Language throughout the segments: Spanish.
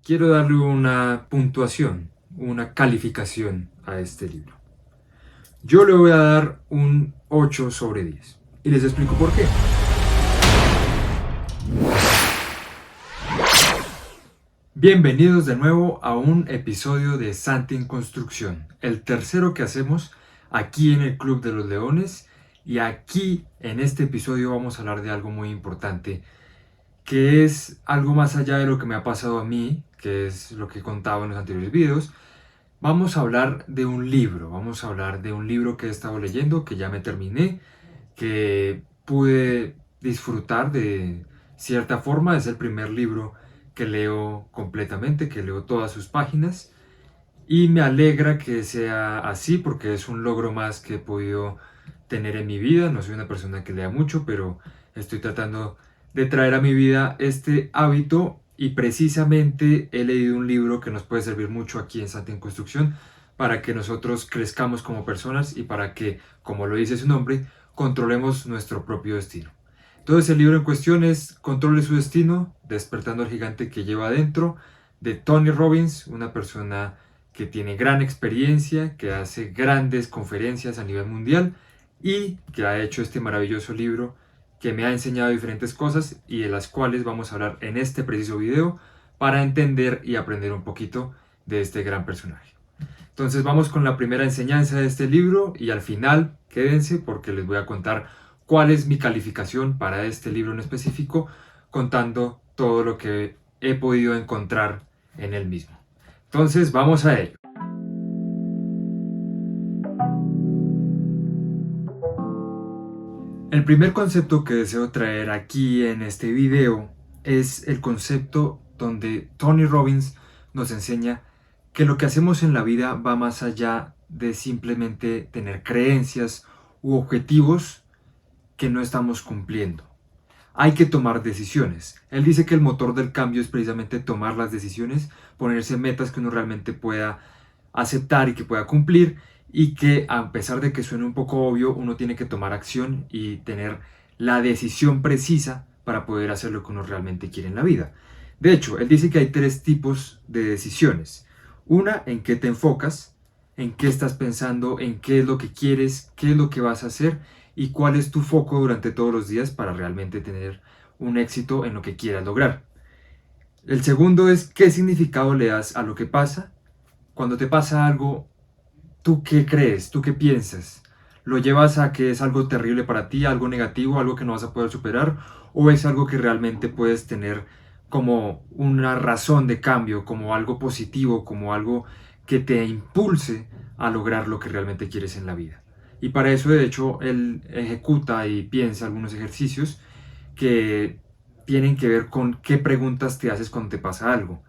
quiero darle una puntuación, una calificación a este libro. Yo le voy a dar un 8 sobre 10 y les explico por qué. Bienvenidos de nuevo a un episodio de Santi en Construcción, el tercero que hacemos aquí en el Club de los Leones, y aquí en este episodio vamos a hablar de algo muy importante, que es algo más allá de lo que me ha pasado a mí, que es lo que he contado en los anteriores videos. Vamos a hablar de un libro, que he estado leyendo, que ya me terminé, que pude disfrutar de cierta forma. Es el primer libro que leo completamente, que leo todas sus páginas, y me alegra que sea así porque es un logro más que he podido tener en mi vida. No soy una persona que lea mucho, pero estoy tratando de traer a mi vida este hábito, y precisamente he leído un libro que nos puede servir mucho aquí en Santi en Construcción para que nosotros crezcamos como personas y para que, como lo dice su nombre, controlemos nuestro propio destino. Entonces el libro en cuestión es Controle su destino, despertando al gigante que lleva adentro, de Tony Robbins, una persona que tiene gran experiencia, que hace grandes conferencias a nivel mundial y que ha hecho este maravilloso libro que me ha enseñado diferentes cosas y de las cuales vamos a hablar en este preciso video para entender y aprender un poquito de este gran personaje. Entonces vamos con la primera enseñanza de este libro y al final quédense porque les voy a contar cuál es mi calificación para este libro en específico, contando todo lo que he podido encontrar en él mismo. Entonces vamos a ello. El primer concepto que deseo traer aquí en este video es el concepto donde Tony Robbins nos enseña que lo que hacemos en la vida va más allá de simplemente tener creencias u objetivos que no estamos cumpliendo. Hay que tomar decisiones. Él dice que el motor del cambio es precisamente tomar las decisiones, ponerse metas que uno realmente pueda aceptar y que pueda cumplir, y que a pesar de que suene un poco obvio, uno tiene que tomar acción y tener la decisión precisa para poder hacer lo que uno realmente quiere en la vida. De hecho, él dice que hay tres tipos de decisiones. Una, en qué te enfocas, en qué estás pensando, en qué es lo que quieres, qué es lo que vas a hacer y cuál es tu foco durante todos los días para realmente tener un éxito en lo que quieras lograr. El segundo es qué significado le das a lo que pasa. Cuando te pasa algo, ¿tú qué crees? ¿Tú qué piensas? ¿Lo llevas a que es algo terrible para ti, algo negativo, algo que no vas a poder superar? ¿O es algo que realmente puedes tener como una razón de cambio, como algo positivo, como algo que te impulse a lograr lo que realmente quieres en la vida? Y para eso, de hecho, él ejecuta y piensa algunos ejercicios que tienen que ver con qué preguntas te haces cuando te pasa algo.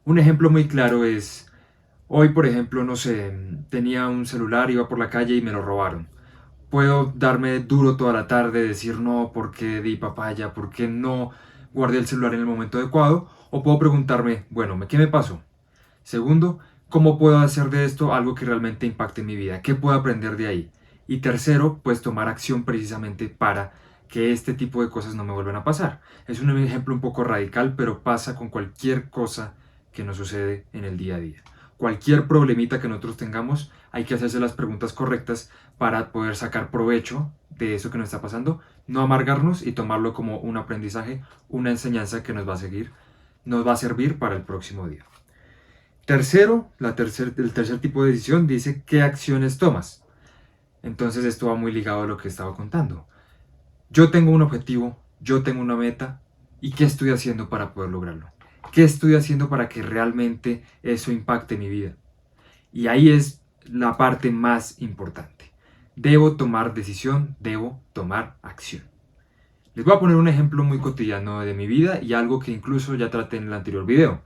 Un ejemplo muy claro es: hoy, por ejemplo, no sé, tenía un celular, iba por la calle y me lo robaron. Puedo darme duro toda la tarde, decir no, ¿por qué di papaya? ¿Por qué no guardé el celular en el momento adecuado? O puedo preguntarme, bueno, ¿qué me pasó? Segundo, ¿cómo puedo hacer de esto algo que realmente impacte en mi vida? ¿Qué puedo aprender de ahí? Y tercero, pues tomar acción precisamente para que este tipo de cosas no me vuelvan a pasar. Es un ejemplo un poco radical, pero pasa con cualquier cosa que nos sucede en el día a día. Cualquier problemita que nosotros tengamos, hay que hacerse las preguntas correctas para poder sacar provecho de eso que nos está pasando, no amargarnos y tomarlo como un aprendizaje, una enseñanza que nos va a servir para el próximo día. Tercero, el tercer tipo de decisión dice qué acciones tomas. Entonces esto va muy ligado a lo que estaba contando. Yo tengo un objetivo, yo tengo una meta, ¿y qué estoy haciendo para poder lograrlo? ¿Qué estoy haciendo para que realmente eso impacte mi vida? Y ahí es la parte más importante. Debo tomar decisión, debo tomar acción. Les voy a poner un ejemplo muy cotidiano de mi vida y algo que incluso ya traté en el anterior video.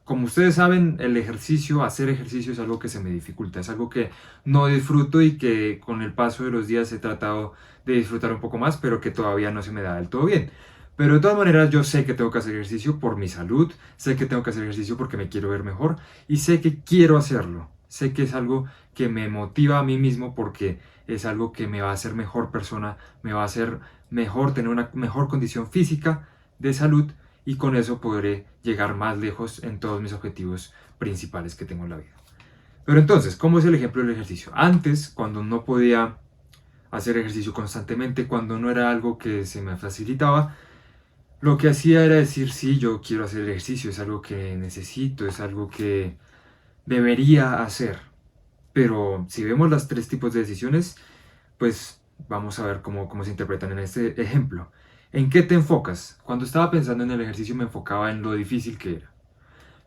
Como ustedes saben, hacer ejercicio es algo que se me dificulta, es algo que no disfruto y que con el paso de los días he tratado de disfrutar un poco más, pero que todavía no se me da del todo bien. Pero de todas maneras yo sé que tengo que hacer ejercicio por mi salud, sé que tengo que hacer ejercicio porque me quiero ver mejor y sé que quiero hacerlo. Sé que es algo que me motiva a mí mismo porque es algo que me va a hacer mejor persona, me va a hacer mejor, tener una mejor condición física, de salud, y con eso podré llegar más lejos en todos mis objetivos principales que tengo en la vida. Pero entonces, ¿cómo es el ejemplo del ejercicio? Antes, cuando no podía hacer ejercicio constantemente, cuando no era algo que se me facilitaba, lo que hacía era decir, sí, yo quiero hacer ejercicio, es algo que necesito, es algo que debería hacer. Pero si vemos los tres tipos de decisiones, pues vamos a ver cómo se interpretan en este ejemplo. ¿En qué te enfocas? Cuando estaba pensando en el ejercicio me enfocaba en lo difícil que era,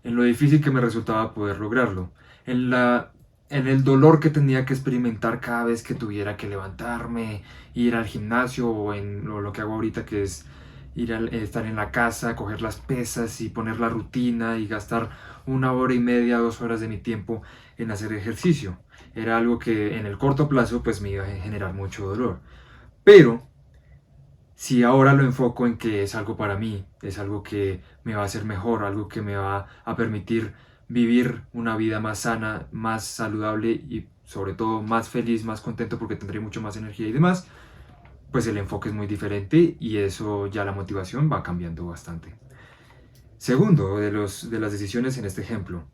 en lo difícil que me resultaba poder lograrlo, en en el dolor que tenía que experimentar cada vez que tuviera que levantarme, ir al gimnasio o en lo que hago ahorita que es estar en la casa, coger las pesas y poner la rutina y gastar 1 hora y media, 2 horas de mi tiempo en hacer ejercicio. Era algo que en el corto plazo pues me iba a generar mucho dolor. Pero si ahora lo enfoco en que es algo para mí, es algo que me va a hacer mejor, algo que me va a permitir vivir una vida más sana, más saludable y sobre todo más feliz, más contento porque tendré mucho más energía y demás, pues el enfoque es muy diferente y eso ya la motivación va cambiando bastante. Segundo, de las decisiones en este ejemplo,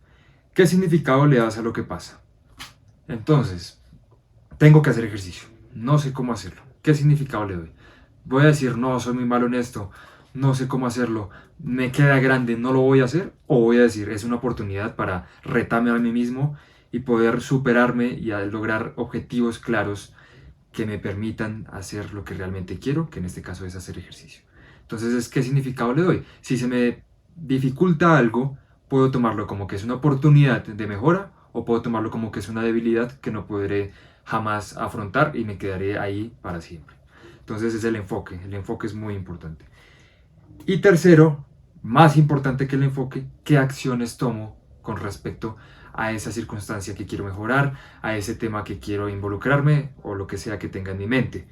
¿qué significado le das a lo que pasa? Entonces, tengo que hacer ejercicio, no sé cómo hacerlo, ¿qué significado le doy? Voy a decir, no, soy muy malo en esto, no sé cómo hacerlo, me queda grande, no lo voy a hacer, o voy a decir, es una oportunidad para retarme a mí mismo y poder superarme y a lograr objetivos claros que me permitan hacer lo que realmente quiero, que en este caso es hacer ejercicio. Entonces, ¿qué significado le doy? Si se me dificulta algo, puedo tomarlo como que es una oportunidad de mejora o puedo tomarlo como que es una debilidad que no podré jamás afrontar y me quedaré ahí para siempre. Entonces es el enfoque es muy importante. Y tercero, más importante que el enfoque, ¿qué acciones tomo con respecto a esa circunstancia que quiero mejorar, a ese tema que quiero involucrarme o lo que sea que tenga en mi mente?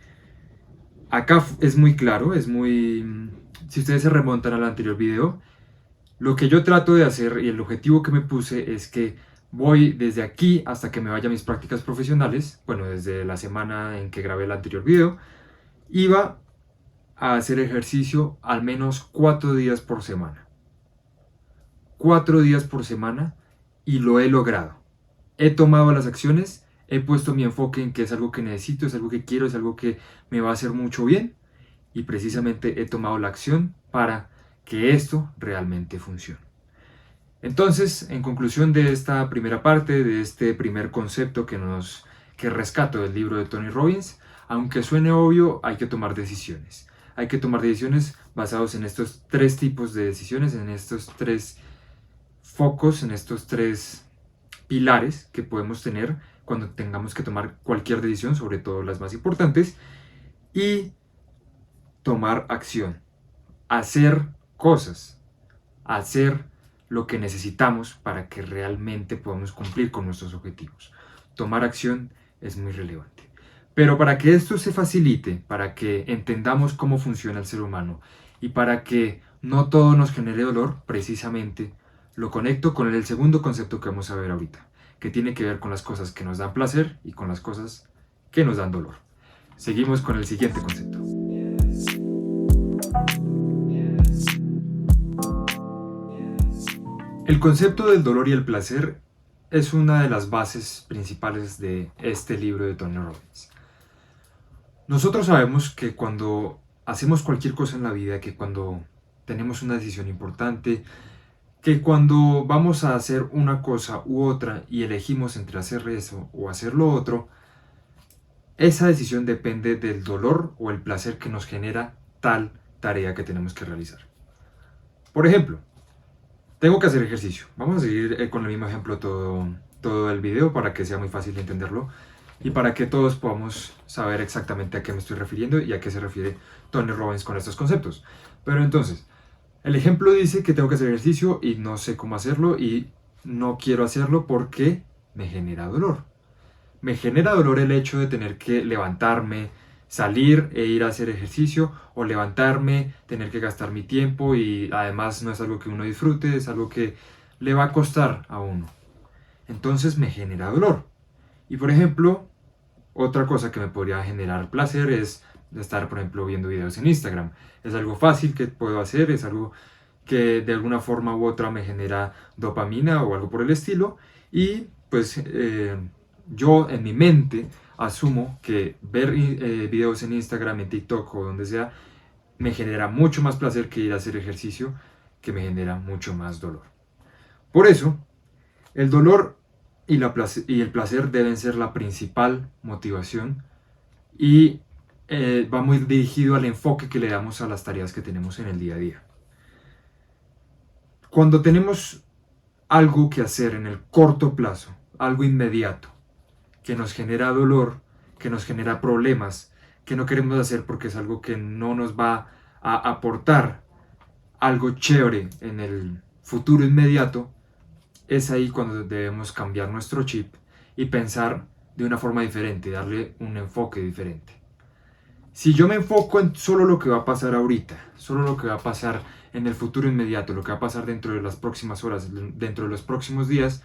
Acá es muy claro, es muy... Si ustedes se remontan al anterior video, lo que yo trato de hacer y el objetivo que me puse es que voy desde aquí hasta que me vaya a mis prácticas profesionales, bueno, desde la semana en que grabé el anterior video, iba a hacer ejercicio al menos 4 días por semana. 4 días por semana y lo he logrado. He tomado las acciones, he puesto mi enfoque en que es algo que necesito, es algo que quiero, es algo que me va a hacer mucho bien y precisamente he tomado la acción para que esto realmente funcione. Entonces, en conclusión de esta primera parte, de este primer concepto que rescato del libro de Tony Robbins, aunque suene obvio, hay que tomar decisiones. Hay que tomar decisiones basadas en estos tres tipos de decisiones, en estos tres focos, en estos tres pilares que podemos tener cuando tengamos que tomar cualquier decisión, sobre todo las más importantes, y tomar acción, hacer cosas, hacer lo que necesitamos para que realmente podamos cumplir con nuestros objetivos. Tomar acción es muy relevante. Pero para que esto se facilite, para que entendamos cómo funciona el ser humano y para que no todo nos genere dolor, precisamente lo conecto con el segundo concepto que vamos a ver ahorita, que tiene que ver con las cosas que nos dan placer y con las cosas que nos dan dolor. Seguimos con el siguiente concepto. El concepto del dolor y el placer es una de las bases principales de este libro de Tony Robbins. Nosotros sabemos que cuando hacemos cualquier cosa en la vida, que cuando tenemos una decisión importante, que cuando vamos a hacer una cosa u otra y elegimos entre hacer eso o hacer lo otro, esa decisión depende del dolor o el placer que nos genera tal tarea que tenemos que realizar. Por ejemplo, tengo que hacer ejercicio. Vamos a seguir con el mismo ejemplo todo el video para que sea muy fácil de entenderlo y para que todos podamos saber exactamente a qué me estoy refiriendo y a qué se refiere Tony Robbins con estos conceptos. Pero entonces, el ejemplo dice que tengo que hacer ejercicio y no sé cómo hacerlo y no quiero hacerlo porque me genera dolor. Me genera dolor el hecho de tener que levantarme, salir e ir a hacer ejercicio o levantarme, tener que gastar mi tiempo y además no es algo que uno disfrute, es algo que le va a costar a uno. Entonces me genera dolor. Y por ejemplo, otra cosa que me podría generar placer es estar, por ejemplo, viendo videos en Instagram. Es algo fácil que puedo hacer, es algo que de alguna forma u otra me genera dopamina o algo por el estilo, y pues yo en mi mente asumo que ver videos en Instagram, en TikTok o donde sea, me genera mucho más placer que ir a hacer ejercicio, que me genera mucho más dolor. Por eso, el dolor y el placer deben ser la principal motivación, y va muy dirigido al enfoque que le damos a las tareas que tenemos en el día a día. Cuando tenemos algo que hacer en el corto plazo, algo inmediato, que nos genera dolor, que nos genera problemas, que no queremos hacer porque es algo que no nos va a aportar algo chévere en el futuro inmediato, es ahí cuando debemos cambiar nuestro chip y pensar de una forma diferente, darle un enfoque diferente. Si yo me enfoco en solo lo que va a pasar ahorita, solo lo que va a pasar en el futuro inmediato, lo que va a pasar dentro de las próximas horas, dentro de los próximos días,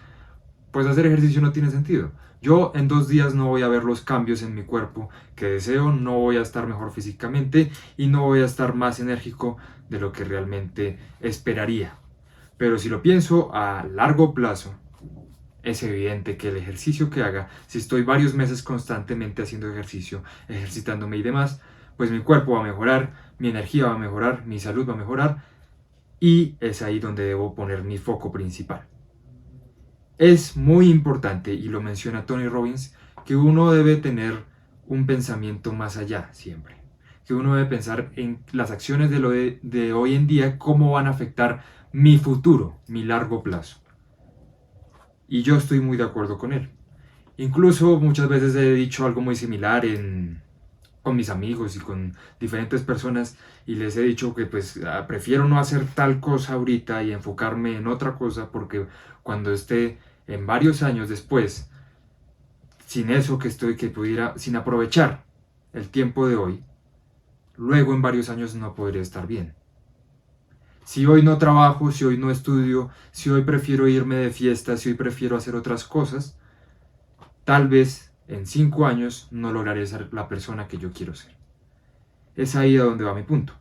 pues hacer ejercicio no tiene sentido. Yo en 2 días no voy a ver los cambios en mi cuerpo que deseo, no voy a estar mejor físicamente y no voy a estar más enérgico de lo que realmente esperaría. Pero si lo pienso a largo plazo, es evidente que el ejercicio que haga, si estoy varios meses constantemente haciendo ejercicio, ejercitándome y demás, pues mi cuerpo va a mejorar, mi energía va a mejorar, mi salud va a mejorar, y es ahí donde debo poner mi foco principal. Es muy importante, y lo menciona Tony Robbins, que uno debe tener un pensamiento más allá siempre. Que uno debe pensar en las acciones de hoy en día, cómo van a afectar mi futuro, mi largo plazo. Y yo estoy muy de acuerdo con él. Incluso muchas veces he dicho algo muy similar con mis amigos y con diferentes personas, y les he dicho que pues prefiero no hacer tal cosa ahorita y enfocarme en otra cosa, porque cuando esté en varios años después sin eso que estoy, que pudiera, sin aprovechar el tiempo de hoy, luego en varios años no podría estar bien. Si hoy no trabajo, si hoy no estudio, si hoy prefiero irme de fiesta, si hoy prefiero hacer otras cosas, tal vez en 5 años no lograré ser la persona que yo quiero ser. Es ahí a donde va mi punto.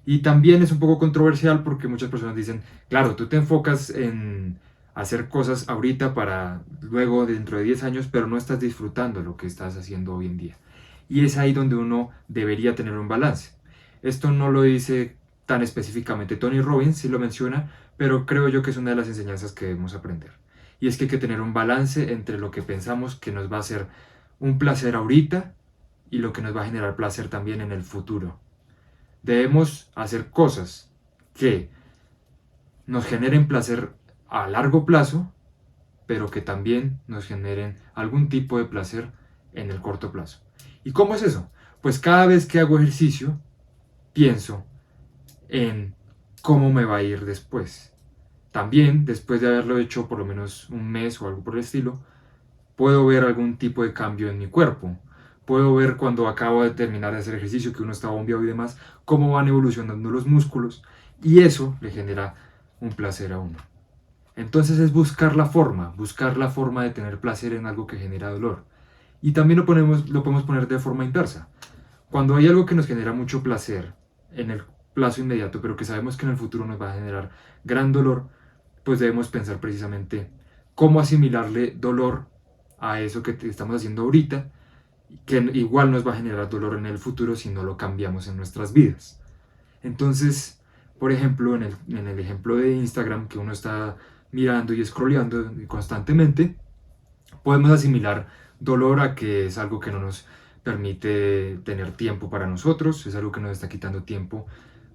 Y también es un poco controversial porque muchas personas dicen, claro, tú te enfocas en hacer cosas ahorita para luego dentro de 10 años, pero no estás disfrutando lo que estás haciendo hoy en día. Y es ahí donde uno debería tener un balance. Esto no lo dice tan específicamente Tony Robbins, sí lo menciona, pero creo yo que es una de las enseñanzas que debemos aprender. Y es que hay que tener un balance entre lo que pensamos que nos va a hacer un placer ahorita y lo que nos va a generar placer también en el futuro. Debemos hacer cosas que nos generen placer a largo plazo, pero que también nos generen algún tipo de placer en el corto plazo. ¿Y cómo es eso? Pues cada vez que hago ejercicio, pienso en cómo me va a ir después. También, después de haberlo hecho por lo menos un mes o algo por el estilo, puedo ver algún tipo de cambio en mi cuerpo. Puedo ver cuando acabo de terminar de hacer ejercicio, que uno está bombeado y demás, cómo van evolucionando los músculos, y eso le genera un placer a uno. Entonces es buscar la forma de tener placer en algo que genera dolor. Y también lo podemos poner de forma inversa. Cuando hay algo que nos genera mucho placer en el plazo inmediato, pero que sabemos que en el futuro nos va a generar gran dolor, pues debemos pensar precisamente cómo asimilarle dolor a eso que estamos haciendo ahorita, que igual nos va a generar dolor en el futuro si no lo cambiamos en nuestras vidas. Entonces, por ejemplo, en el ejemplo de Instagram, que uno está mirando y scrolleando constantemente, podemos asimilar dolor a que es algo que no nos permite tener tiempo para nosotros, es algo que nos está quitando tiempo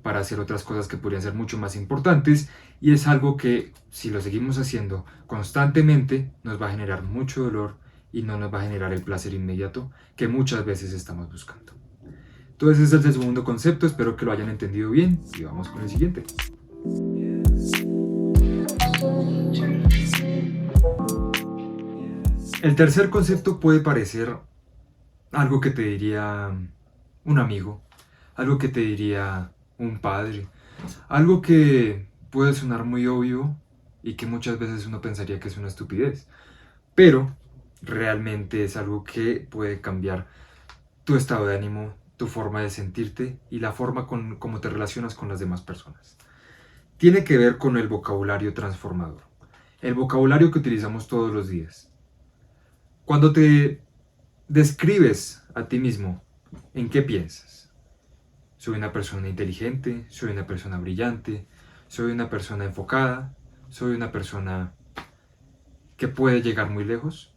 para hacer otras cosas que podrían ser mucho más importantes, y es algo que si lo seguimos haciendo constantemente nos va a generar mucho dolor y no nos va a generar el placer inmediato que muchas veces estamos buscando. Entonces ese es el segundo concepto, espero que lo hayan entendido bien y vamos con el siguiente. El tercer concepto puede parecer algo que te diría un amigo, algo que te diría un padre, algo que puede sonar muy obvio y que muchas veces uno pensaría que es una estupidez, pero realmente es algo que puede cambiar tu estado de ánimo, tu forma de sentirte y la forma como te relacionas con las demás personas. tiene que ver con el vocabulario transformador, el vocabulario que utilizamos todos los días. Cuando te describes a ti mismo, ¿en qué piensas? Soy una persona inteligente, soy una persona brillante, soy una persona enfocada, soy una persona que puede llegar muy lejos.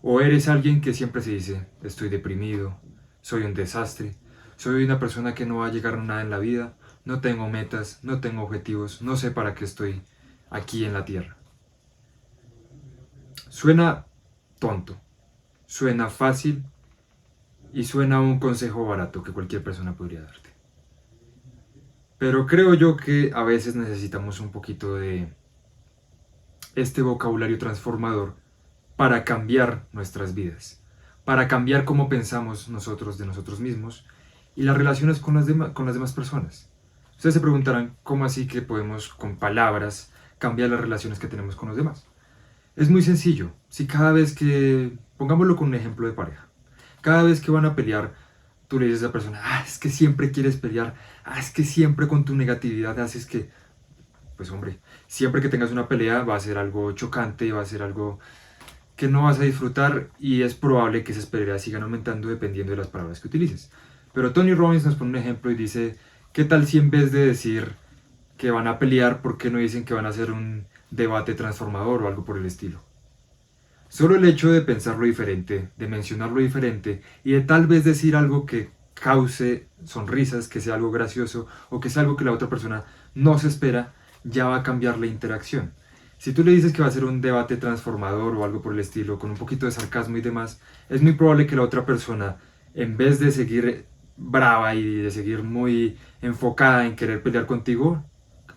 ¿O eres alguien que siempre se dice, estoy deprimido, soy un desastre, soy una persona que no va a llegar a nada en la vida, no tengo metas, no tengo objetivos, no sé para qué estoy aquí en la tierra? Suena tonto, suena fácil y suena un consejo barato que cualquier persona podría darte. Pero creo yo que a veces necesitamos un poquito de este vocabulario transformador para cambiar nuestras vidas, para cambiar cómo pensamos nosotros de nosotros mismos y las relaciones con las demás personas. Ustedes se preguntarán cómo así que podemos con palabras cambiar las relaciones que tenemos con los demás. Es muy sencillo. Si cada vez que, pongámoslo con un ejemplo de pareja, cada vez que van a pelear, tú le dices a la persona, es que siempre quieres pelear, es que siempre con tu negatividad haces que, pues hombre, siempre que tengas una pelea va a ser algo chocante, va a ser algo que no vas a disfrutar y es probable que esas peleas sigan aumentando dependiendo de las palabras que utilices. Pero Tony Robbins nos pone un ejemplo y dice, ¿qué tal si en vez de decir que van a pelear, por qué no dicen que van a hacer un debate transformador o algo por el estilo? Solo el hecho de pensarlo diferente, de mencionarlo diferente y de tal vez decir algo que cause sonrisas, que sea algo gracioso o que sea algo que la otra persona no se espera, ya va a cambiar la interacción. Si tú le dices que va a ser un debate transformador o algo por el estilo, con un poquito de sarcasmo y demás, es muy probable que la otra persona, en vez de seguir brava y de seguir muy enfocada en querer pelear contigo,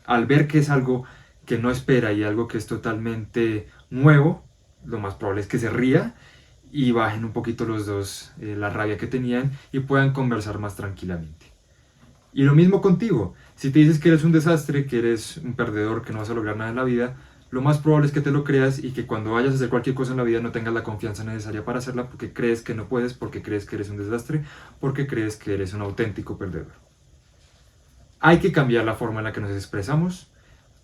al ver que es algo que no espera y algo que es totalmente nuevo, lo más probable es que se ría y bajen un poquito los dos la rabia que tenían y puedan conversar más tranquilamente. Y lo mismo contigo. Si te dices que eres un desastre, que eres un perdedor, que no vas a lograr nada en la vida, lo más probable es que te lo creas y que cuando vayas a hacer cualquier cosa en la vida no tengas la confianza necesaria para hacerla porque crees que no puedes, porque crees que eres un desastre, porque crees que eres un auténtico perdedor. Hay que cambiar la forma en la que nos expresamos,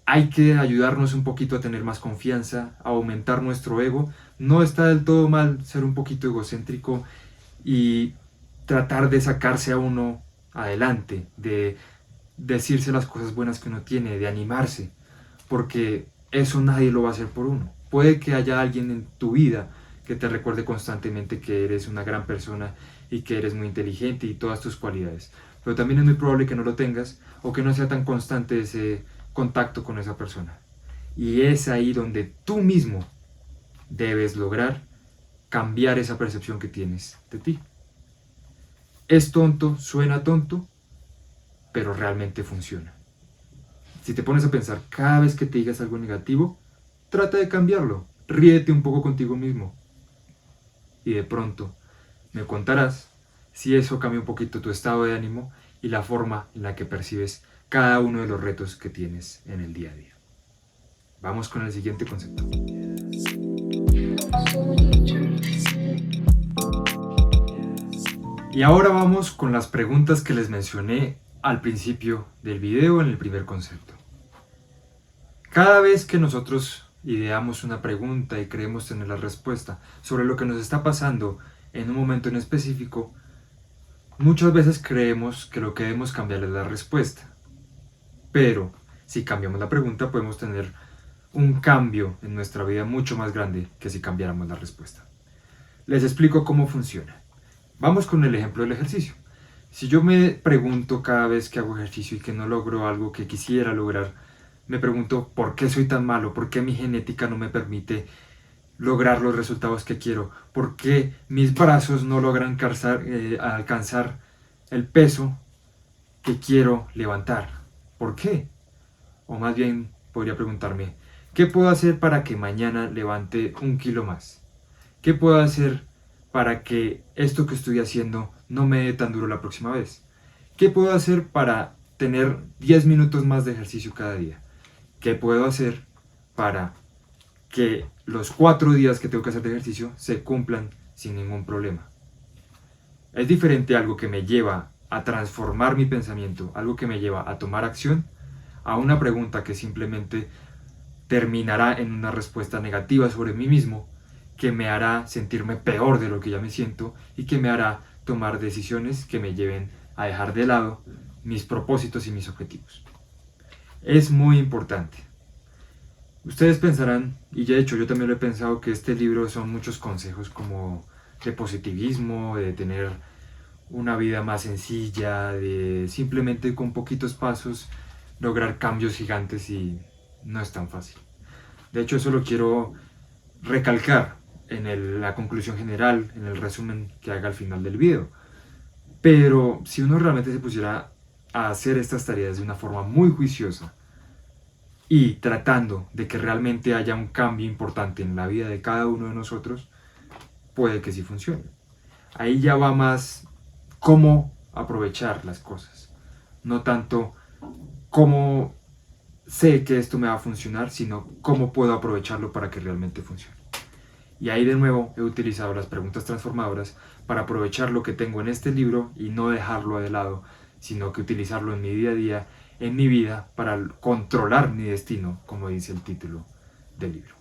hay que ayudarnos un poquito a tener más confianza, a aumentar nuestro ego. No está del todo mal ser un poquito egocéntrico y tratar de sacarse a uno adelante, de decirse las cosas buenas que uno tiene, de animarse, porque eso nadie lo va a hacer por uno. Puede que haya alguien en tu vida que te recuerde constantemente que eres una gran persona y que eres muy inteligente y todas tus cualidades, pero también es muy probable que no lo tengas o que no sea tan constante ese contacto con esa persona. Y es ahí donde tú mismo debes lograr cambiar esa percepción que tienes de ti. Es tonto, suena tonto, pero realmente funciona. Si te pones a pensar cada vez que te digas algo negativo, trata de cambiarlo, ríete un poco contigo mismo. Y de pronto me contarás si eso cambia un poquito tu estado de ánimo y la forma en la que percibes cada uno de los retos que tienes en el día a día. Vamos con el siguiente concepto. Y ahora vamos con las preguntas que les mencioné al principio del video en el primer concepto. Cada vez que nosotros ideamos una pregunta y creemos tener la respuesta sobre lo que nos está pasando en un momento en específico, muchas veces creemos que lo que debemos cambiar es la respuesta. Pero si cambiamos la pregunta podemos tener un cambio en nuestra vida mucho más grande que si cambiáramos la respuesta. Les explico cómo funciona. Vamos con el ejemplo del ejercicio. Si yo me pregunto cada vez que hago ejercicio y que no logro algo que quisiera lograr, me pregunto ¿por qué soy tan malo? ¿Por qué mi genética no me permite lograr los resultados que quiero? ¿Por qué mis brazos no logran alcanzar el peso que quiero levantar? ¿Por qué? O más bien podría preguntarme, ¿qué puedo hacer para que mañana levante 1 kilo más? ¿Qué puedo hacer para que esto que estoy haciendo no me dé tan duro la próxima vez? ¿Qué puedo hacer para tener 10 minutos más de ejercicio cada día? ¿Qué puedo hacer para que los 4 días que tengo que hacer de ejercicio se cumplan sin ningún problema? Es diferente algo que me lleva a transformar mi pensamiento, algo que me lleva a tomar acción, a una pregunta que simplemente terminará en una respuesta negativa sobre mí mismo, que me hará sentirme peor de lo que ya me siento y que me hará tomar decisiones que me lleven a dejar de lado mis propósitos y mis objetivos. Es muy importante. Ustedes pensarán, y de hecho yo también lo he pensado, que este libro son muchos consejos como de positivismo, de tener una vida más sencilla, de simplemente con poquitos pasos lograr cambios gigantes, y no es tan fácil. De hecho, eso lo quiero recalcar en la conclusión general, en el resumen que haga al final del video. Pero si uno realmente se pusiera a hacer estas tareas de una forma muy juiciosa y tratando de que realmente haya un cambio importante en la vida de cada uno de nosotros, puede que sí funcione. Ahí ya va más cómo aprovechar las cosas, no tanto cómo sé que esto me va a funcionar, sino cómo puedo aprovecharlo para que realmente funcione. Y ahí de nuevo he utilizado las preguntas transformadoras para aprovechar lo que tengo en este libro y no dejarlo de lado, sino que utilizarlo en mi día a día, en mi vida, para controlar mi destino, como dice el título del libro.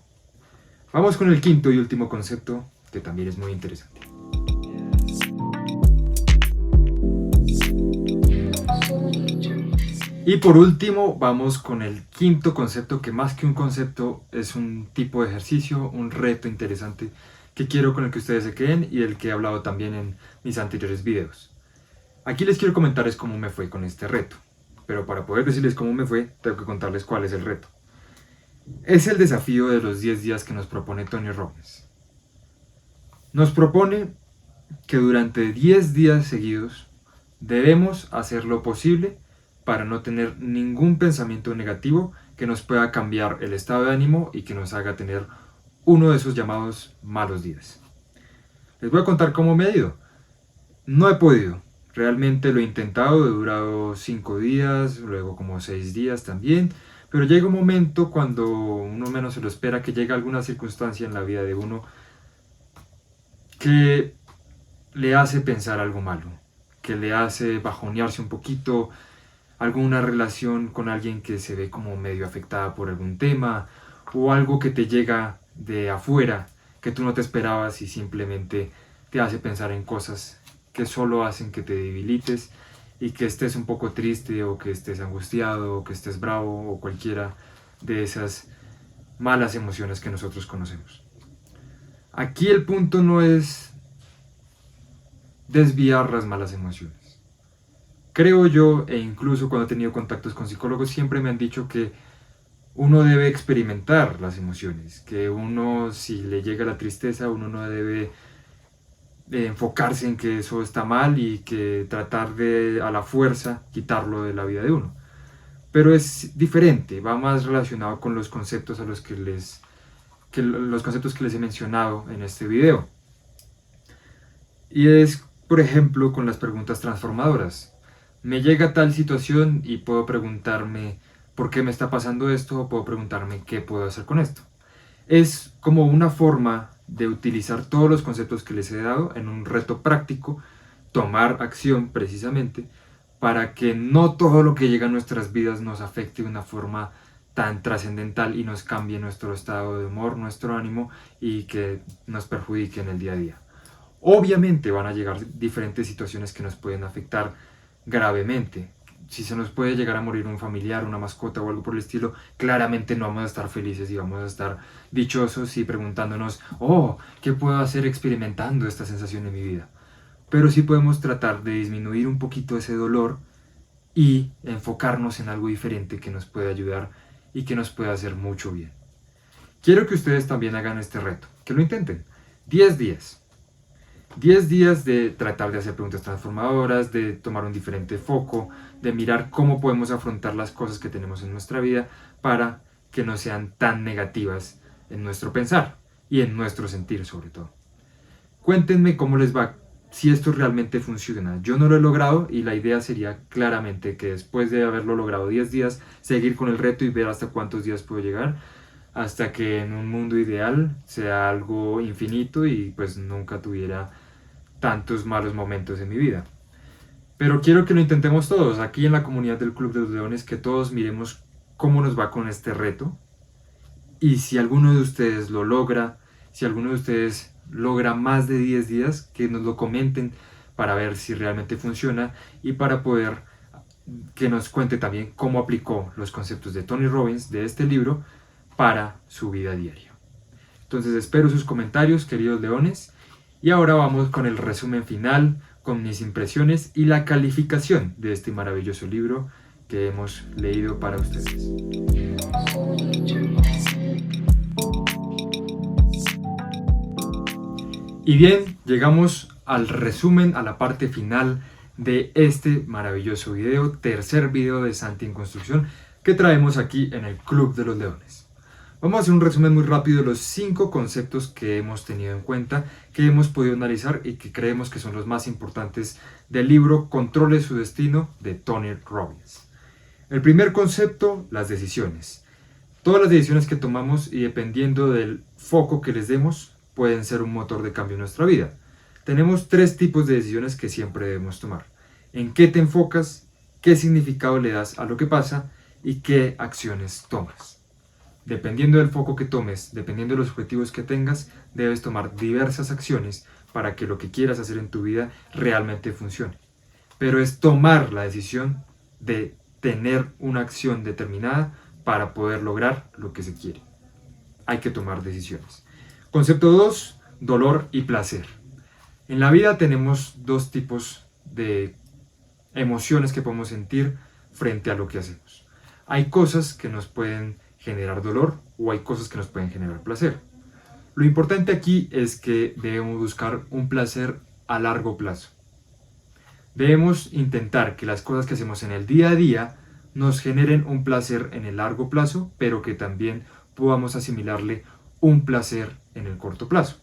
Vamos con el quinto y último concepto, que también es muy interesante. Y por último, vamos con el quinto concepto, que más que un concepto es un tipo de ejercicio, un reto interesante que quiero con el que ustedes se queden y del que he hablado también en mis anteriores videos. Aquí les quiero comentar cómo me fue con este reto, pero para poder decirles cómo me fue, tengo que contarles cuál es el reto. Es el desafío de los 10 días que nos propone Tony Robbins. Nos propone que durante 10 días seguidos debemos hacer lo posible para no tener ningún pensamiento negativo que nos pueda cambiar el estado de ánimo y que nos haga tener uno de esos llamados malos días. Les voy a contar cómo me ha ido. No he podido. Realmente lo he intentado, he durado 5 días, luego como 6 días también, pero llega un momento cuando uno menos se lo espera, que llega alguna circunstancia en la vida de uno que le hace pensar algo malo, que le hace bajonearse un poquito, alguna relación con alguien que se ve como medio afectada por algún tema, o algo que te llega de afuera que tú no te esperabas y simplemente te hace pensar en cosas que solo hacen que te debilites y que estés un poco triste, o que estés angustiado, o que estés bravo, o cualquiera de esas malas emociones que nosotros conocemos. Aquí el punto no es desviar las malas emociones. Creo yo, e incluso cuando he tenido contactos con psicólogos, siempre me han dicho que uno debe experimentar las emociones, que uno, si le llega la tristeza, uno no debe enfocarse en que eso está mal y que tratar de a la fuerza quitarlo de la vida de uno. Pero es diferente, va más relacionado con los conceptos los conceptos que les he mencionado en este video. Y es, por ejemplo, con las preguntas transformadoras. Me llega tal situación y puedo preguntarme por qué me está pasando esto, o puedo preguntarme qué puedo hacer con esto. Es como una forma de utilizar todos los conceptos que les he dado en un reto práctico, tomar acción precisamente, para que no todo lo que llega a nuestras vidas nos afecte de una forma tan trascendental y nos cambie nuestro estado de humor, nuestro ánimo, y que nos perjudique en el día a día. Obviamente van a llegar diferentes situaciones que nos pueden afectar gravemente. Si se nos puede llegar a morir un familiar, una mascota o algo por el estilo, claramente no vamos a estar felices y vamos a estar dichosos y preguntándonos, ¿qué puedo hacer experimentando esta sensación en mi vida? Pero sí podemos tratar de disminuir un poquito ese dolor y enfocarnos en algo diferente que nos puede ayudar y que nos puede hacer mucho bien. Quiero que ustedes también hagan este reto, que lo intenten. 10 días. 10 días de tratar de hacer preguntas transformadoras, de tomar un diferente foco, de mirar cómo podemos afrontar las cosas que tenemos en nuestra vida para que no sean tan negativas en nuestro pensar y en nuestro sentir sobre todo. Cuéntenme cómo les va, si esto realmente funciona. Yo no lo he logrado y la idea sería claramente que después de haberlo logrado 10 días, seguir con el reto y ver hasta cuántos días puedo llegar, hasta que en un mundo ideal sea algo infinito y pues nunca tuviera tantos malos momentos en mi vida. Pero quiero que lo intentemos todos, aquí en la comunidad del Club de los Leones, que todos miremos cómo nos va con este reto. Y si alguno de ustedes lo logra, si alguno de ustedes logra más de 10 días, que nos lo comenten para ver si realmente funciona y para poder que nos cuente también cómo aplicó los conceptos de Tony Robbins de este libro para su vida diaria. Entonces espero sus comentarios, queridos leones, y ahora vamos con el resumen final, con mis impresiones y la calificación de este maravilloso libro que hemos leído para ustedes. Y bien, llegamos al resumen, a la parte final de este maravilloso video, tercer video de Santi en Construcción que traemos aquí en el Club de los Leones. Vamos a hacer un resumen muy rápido de los 5 conceptos que hemos tenido en cuenta, que hemos podido analizar y que creemos que son los más importantes del libro Controle su destino de Tony Robbins. El primer concepto, las decisiones. Todas las decisiones que tomamos y dependiendo del foco que les demos, pueden ser un motor de cambio en nuestra vida. Tenemos 3 tipos de decisiones que siempre debemos tomar. ¿En qué te enfocas? ¿Qué significado le das a lo que pasa? ¿Y qué acciones tomas? Dependiendo del foco que tomes, dependiendo de los objetivos que tengas, debes tomar diversas acciones para que lo que quieras hacer en tu vida realmente funcione. Pero es tomar la decisión de tener una acción determinada para poder lograr lo que se quiere. Hay que tomar decisiones. Concepto 2, dolor y placer. En la vida tenemos 2 tipos de emociones que podemos sentir frente a lo que hacemos. Hay cosas que nos pueden generar dolor o hay cosas que nos pueden generar placer. Lo importante aquí es que debemos buscar un placer a largo plazo. Debemos intentar que las cosas que hacemos en el día a día nos generen un placer en el largo plazo, pero que también podamos asimilarle un placer en el corto plazo.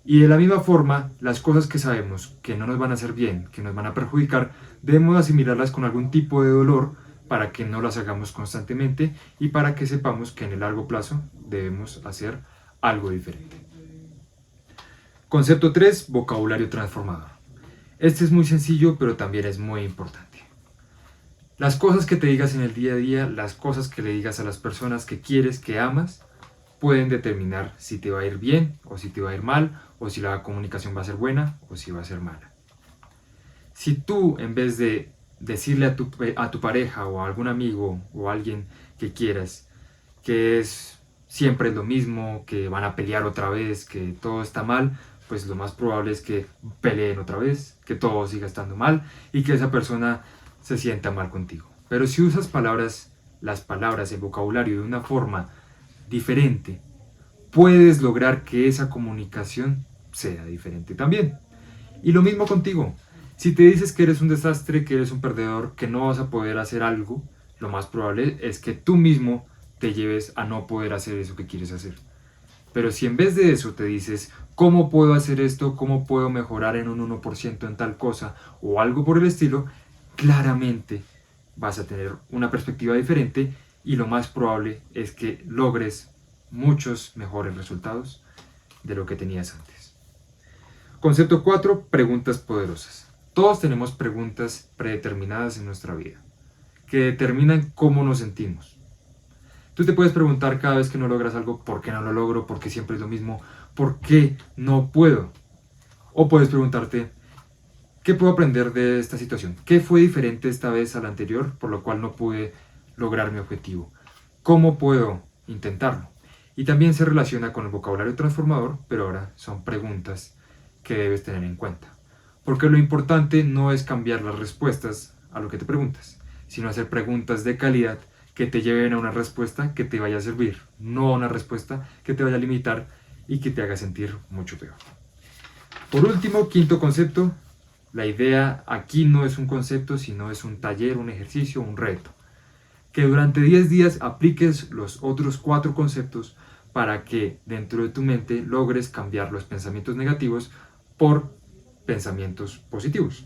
Y de la misma forma, las cosas que sabemos que no nos van a hacer bien, que nos van a perjudicar, debemos asimilarlas con algún tipo de dolor para que no las hagamos constantemente y para que sepamos que en el largo plazo debemos hacer algo diferente. Concepto 3, vocabulario transformador. Este es muy sencillo, pero también es muy importante. Las cosas que te digas en el día a día, las cosas que le digas a las personas que quieres, que amas, pueden determinar si te va a ir bien o si te va a ir mal, o si la comunicación va a ser buena o si va a ser mala. Si tú, en vez de decirle a tu pareja o a algún amigo o a alguien que quieras que es siempre lo mismo, que van a pelear otra vez, que todo está mal, pues lo más probable es que peleen otra vez, que todo siga estando mal y que esa persona se sienta mal contigo. Pero si usas las palabras, el vocabulario de una forma diferente, puedes lograr que esa comunicación sea diferente también. Y lo mismo contigo. Si te dices que eres un desastre, que eres un perdedor, que no vas a poder hacer algo, lo más probable es que tú mismo te lleves a no poder hacer eso que quieres hacer. Pero si en vez de eso te dices, ¿cómo puedo hacer esto? ¿Cómo puedo mejorar en un 1% en tal cosa? O algo por el estilo, claramente vas a tener una perspectiva diferente y lo más probable es que logres muchos mejores resultados de lo que tenías antes. Concepto 4, preguntas poderosas. Todos tenemos preguntas predeterminadas en nuestra vida, que determinan cómo nos sentimos. Tú te puedes preguntar cada vez que no logras algo, ¿por qué no lo logro? ¿Por qué siempre es lo mismo? ¿Por qué no puedo? O puedes preguntarte, ¿qué puedo aprender de esta situación? ¿Qué fue diferente esta vez a la anterior, por lo cual no pude lograr mi objetivo? ¿Cómo puedo intentarlo? Y también se relaciona con el vocabulario transformador, pero ahora son preguntas que debes tener en cuenta. Porque lo importante no es cambiar las respuestas a lo que te preguntas, sino hacer preguntas de calidad que te lleven a una respuesta que te vaya a servir, no a una respuesta que te vaya a limitar y que te haga sentir mucho peor. Por último, quinto concepto, la idea aquí no es un concepto, sino es un taller, un ejercicio, un reto. Que durante 10 días apliques los otros 4 conceptos para que dentro de tu mente logres cambiar los pensamientos negativos por pensamientos positivos.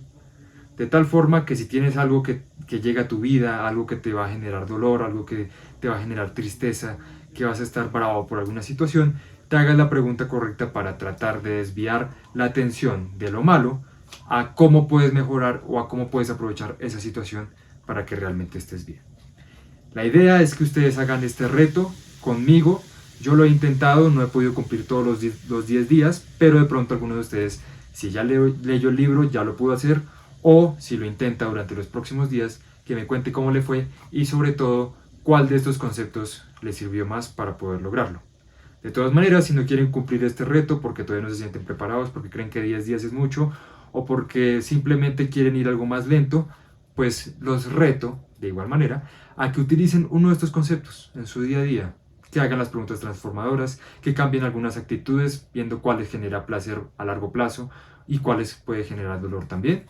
De tal forma que si tienes algo que llega a tu vida, algo que te va a generar dolor, algo que te va a generar tristeza, que vas a estar bravo por alguna situación, te hagas la pregunta correcta para tratar de desviar la atención de lo malo a cómo puedes mejorar o a cómo puedes aprovechar esa situación para que realmente estés bien. La idea es que ustedes hagan este reto conmigo. Yo lo he intentado, no he podido cumplir todos los 10 días, pero de pronto algunos de ustedes, si ya leyó el libro, ya lo pudo hacer, o si lo intenta durante los próximos días, que me cuente cómo le fue y sobre todo cuál de estos conceptos le sirvió más para poder lograrlo. De todas maneras, si no quieren cumplir este reto porque todavía no se sienten preparados, porque creen que 10 días es mucho, o porque simplemente quieren ir algo más lento, pues los reto, de igual manera, a que utilicen uno de estos conceptos en su día a día, que hagan las preguntas transformadoras, que cambien algunas actitudes, viendo cuáles genera placer a largo plazo y cuáles puede generar dolor también,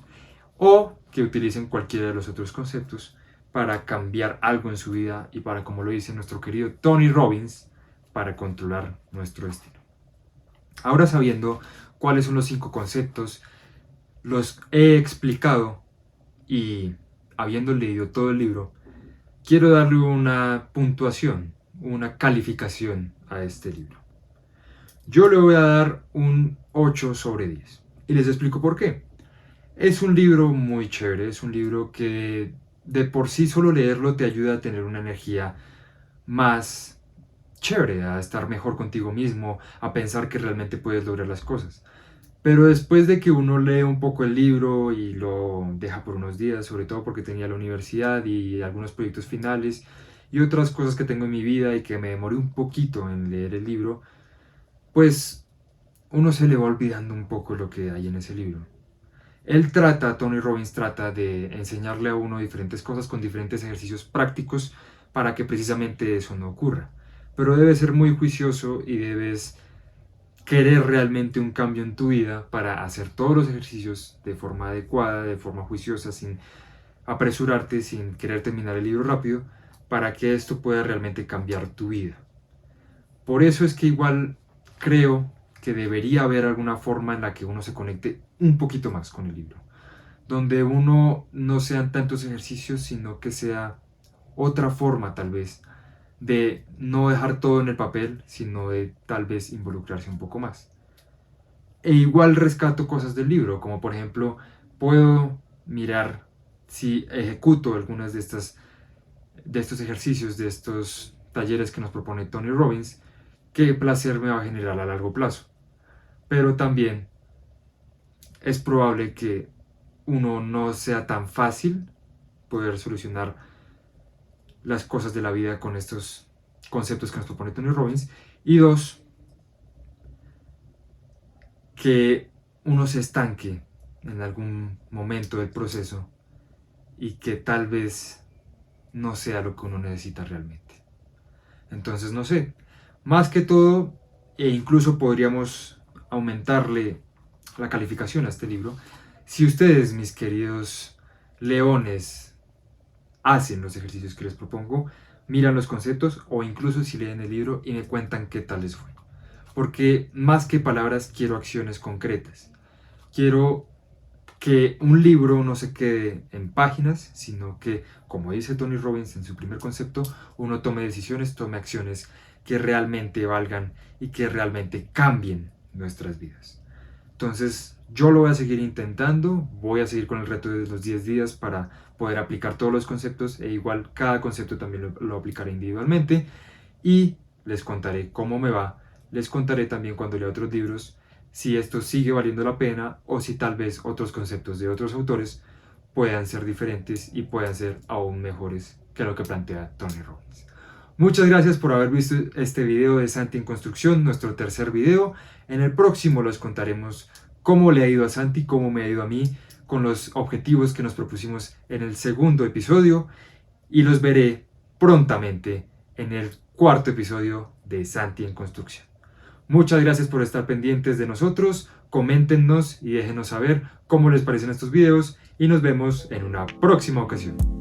o que utilicen cualquiera de los otros conceptos para cambiar algo en su vida y para, como lo dice nuestro querido Tony Robbins, para controlar nuestro destino. Ahora, sabiendo cuáles son los 5 conceptos, los he explicado y habiendo leído todo el libro, quiero darle una puntuación, una calificación a este libro. Yo le voy a dar un 8 sobre 10 y les explico por qué. Es un libro muy chévere, es un libro que de por sí solo leerlo te ayuda a tener una energía más chévere, a estar mejor contigo mismo, a pensar que realmente puedes lograr las cosas. Pero después de que uno lee un poco el libro y lo deja por unos días, sobre todo porque tenía la universidad y algunos proyectos finales y otras cosas que tengo en mi vida y que me demoré un poquito en leer el libro, pues uno se le va olvidando un poco lo que hay en ese libro. Tony Robbins trata de enseñarle a uno diferentes cosas con diferentes ejercicios prácticos para que precisamente eso no ocurra. Pero debes ser muy juicioso y debes querer realmente un cambio en tu vida para hacer todos los ejercicios de forma adecuada, de forma juiciosa, sin apresurarte, sin querer terminar el libro rápido, para que esto pueda realmente cambiar tu vida. Por eso es que igual creo que debería haber alguna forma en la que uno se conecte un poquito más con el libro, donde uno no sean tantos ejercicios, sino que sea otra forma tal vez de no dejar todo en el papel, sino de tal vez involucrarse un poco más. E igual rescato cosas del libro, como por ejemplo, puedo mirar si ejecuto algunas de estos ejercicios, de estos talleres que nos propone Tony Robbins, qué placer me va a generar a largo plazo. Pero también es probable que uno no sea tan fácil poder solucionar las cosas de la vida con estos conceptos que nos propone Tony Robbins. Y 2, que uno se estanque en algún momento del proceso y que tal vez no sea lo que uno necesita realmente. Entonces, no sé, más que todo, e incluso podríamos aumentarle la calificación a este libro, si ustedes, mis queridos leones, hacen los ejercicios que les propongo, miran los conceptos o incluso si leen el libro y me cuentan qué tal les fue. Porque más que palabras quiero acciones concretas. Quiero que un libro no se quede en páginas, sino que, como dice Tony Robbins en su primer concepto, uno tome decisiones, tome acciones que realmente valgan y que realmente cambien nuestras vidas. Entonces, yo lo voy a seguir intentando, voy a seguir con el reto de los 10 días para poder aplicar todos los conceptos e igual cada concepto también lo aplicaré individualmente y les contaré cómo me va, les contaré también cuando lea otros libros si esto sigue valiendo la pena o si tal vez otros conceptos de otros autores puedan ser diferentes y puedan ser aún mejores que lo que plantea Tony Robbins. Muchas gracias por haber visto este video de Santi en Construcción, nuestro tercer video. En el próximo les contaremos cómo le ha ido a Santi, cómo me ha ido a mí, con los objetivos que nos propusimos en el segundo episodio y los veré prontamente en el cuarto episodio de Santi en Construcción. Muchas gracias por estar pendientes de nosotros, coméntenos y déjenos saber cómo les parecen estos videos y nos vemos en una próxima ocasión.